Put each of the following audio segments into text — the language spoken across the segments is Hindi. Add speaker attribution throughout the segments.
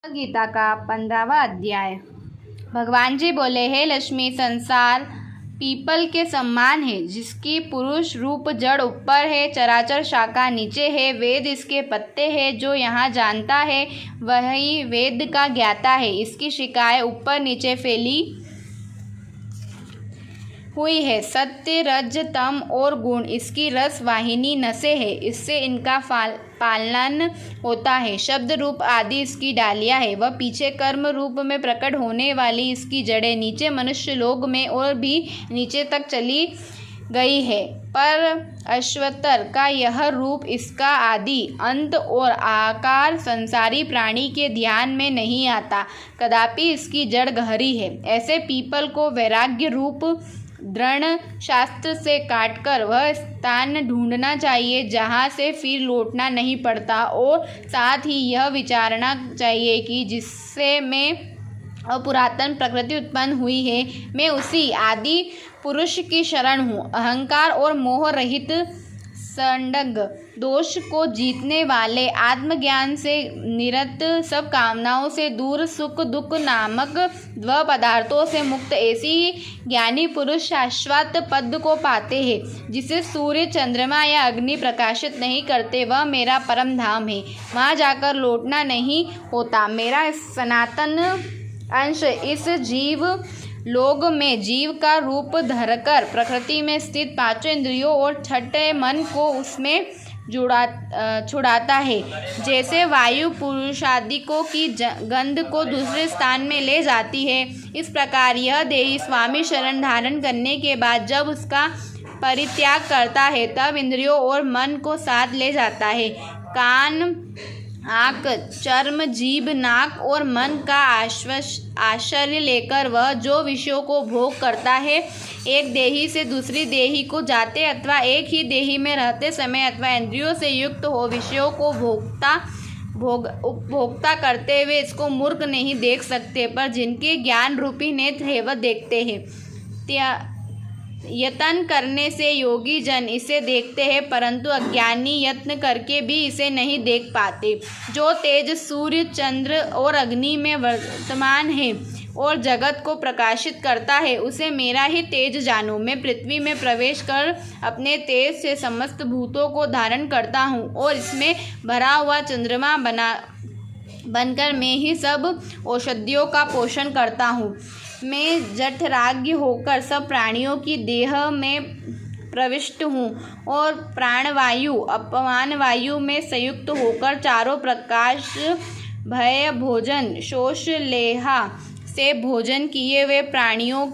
Speaker 1: गीता का 15वां अध्याय। भगवान जी बोले, हे लक्ष्मी, संसार पीपल के समान है, जिसकी पुरुष रूप जड़ ऊपर है, चराचर शाखा नीचे है। वेद इसके पत्ते हैं। जो यहाँ जानता है वही वेद का ज्ञाता है। इसकी शिखाएं ऊपर नीचे फैली हुई है। सत्य, रज, तम और गुण इसकी रस वाहिनी नसें है। इससे इनका पालन होता है। शब्द रूप आदि इसकी डालियाँ है। वह पीछे कर्म रूप में प्रकट होने वाली इसकी जड़ें नीचे मनुष्य लोक में और भी नीचे तक चली गई है। पर अश्वतर का यह रूप, इसका आदि, अंत और आकार संसारी प्राणी के ध्यान में नहीं आता। कदापि इसकी जड़ गहरी है। ऐसे पीपल को वैराग्य रूप दृढ़ शास्त्र से काटकर वह स्थान ढूंढना चाहिए जहाँ से फिर लौटना नहीं पड़ता, और साथ ही यह विचारना चाहिए कि जिससे मैं पुरातन प्रकृति उत्पन्न हुई है, मैं उसी आदि पुरुष की शरण हूँ। अहंकार और मोह रहित, संडग दोष को जीतने वाले, आत्मज्ञान से निरत, सब कामनाओं से दूर, सुख दुख नामक द्व पदार्थों से मुक्त, ऐसी ज्ञानी पुरुष शाश्वत पद को पाते हैं, जिसे सूर्य, चंद्रमा या अग्नि प्रकाशित नहीं करते। वह मेरा परम धाम है। वहाँ जाकर लौटना नहीं होता। मेरा सनातन अंश इस जीव लोक में जीव का रूप धरकर प्रकृति में स्थित पांचों इंद्रियों और छठे मन को उसमें छुड़ाता है। जैसे वायु पुरुषादिकों की गंध को दूसरे स्थान में ले जाती है, इस प्रकार यह देही स्वामी शरण धारण करने के बाद जब उसका परित्याग करता है, तब इंद्रियों और मन को साथ ले जाता है। कान, आँख, चर्म, जीभ, नाक और मन का आश्रय लेकर वह जो विषयों को भोग करता है, एक देही से दूसरी देही को जाते अथवा एक ही देही में रहते समय अथवा इंद्रियों से युक्त हो विषयों को उपभोक्ता करते हुए इसको मूर्ख नहीं देख सकते, पर जिनके ज्ञान रूपी नेत्र है वह देखते हैं। यत्न करने से योगी जन इसे देखते हैं, परंतु अज्ञानी यत्न करके भी इसे नहीं देख पाते। जो तेज सूर्य, चंद्र और अग्नि में वर्तमान है और जगत को प्रकाशित करता है, उसे मेरा ही तेज जानो। मैं पृथ्वी में प्रवेश कर अपने तेज से समस्त भूतों को धारण करता हूँ, और इसमें भरा हुआ चंद्रमा बनकर मैं ही सब औषधियों का पोषण करता हूँ। मैं जठराग्य होकर सब प्राणियों की देह में प्रविष्ट हूँ, और प्राणवायु, अपान वायु में संयुक्त होकर चारों प्रकाश, भय, भोजन, शोष, लेहा से भोजन किए हुए प्राणियों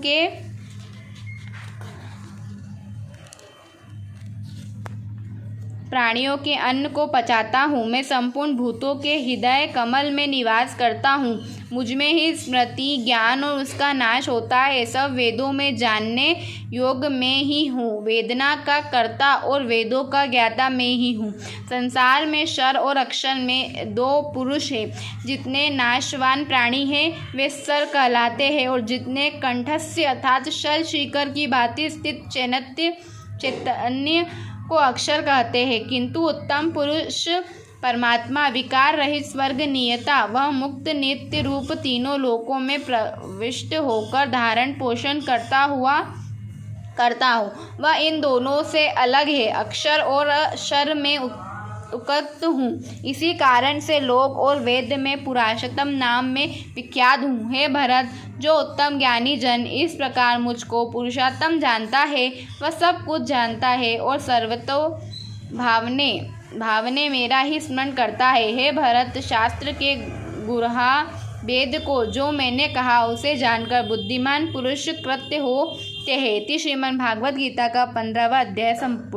Speaker 1: के अन्न को पचाता हूँ। मैं संपूर्ण भूतों के हृदय कमल में निवास करता हूँ। मुझ में ही स्मृति, ज्ञान और उसका नाश होता है। सब वेदों में जानने योग्य मैं ही हूँ। वेदना का कर्ता और वेदों का ज्ञाता मैं ही हूँ। संसार में शर और अक्षर में दो पुरुष हैं। जितने नाशवान प्राणी हैं वे सर कहलाते हैं, और जितने कंठस्य अर्थात शल शिखर की भांति स्थित चैतन्य को अक्षर कहते हैं। किंतु उत्तम पुरुष परमात्मा, विकार रहित, स्वर्ग नियता, वह मुक्त नित्य रूप तीनों लोकों में प्रविष्ट होकर धारण पोषण करता हूँ। वह इन दोनों से अलग है। अक्षर और शर में उक्त हूँ। इसी कारण से लोक और वेद में पुरुषोत्तम नाम में विख्यात हूँ। हे भरत, जो उत्तम ज्ञानी जन इस प्रकार मुझको पुरुषोत्तम जानता है, वह सब कुछ जानता है और सर्वतो भावने मेरा ही स्मरण करता है। हे भरत, शास्त्र के गुरहा वेद को जो मैंने कहा उसे जानकर बुद्धिमान पुरुष कृत्य होते हैं। श्रीमद् भागवत गीता का 15वां अध्याय संपूर्ण।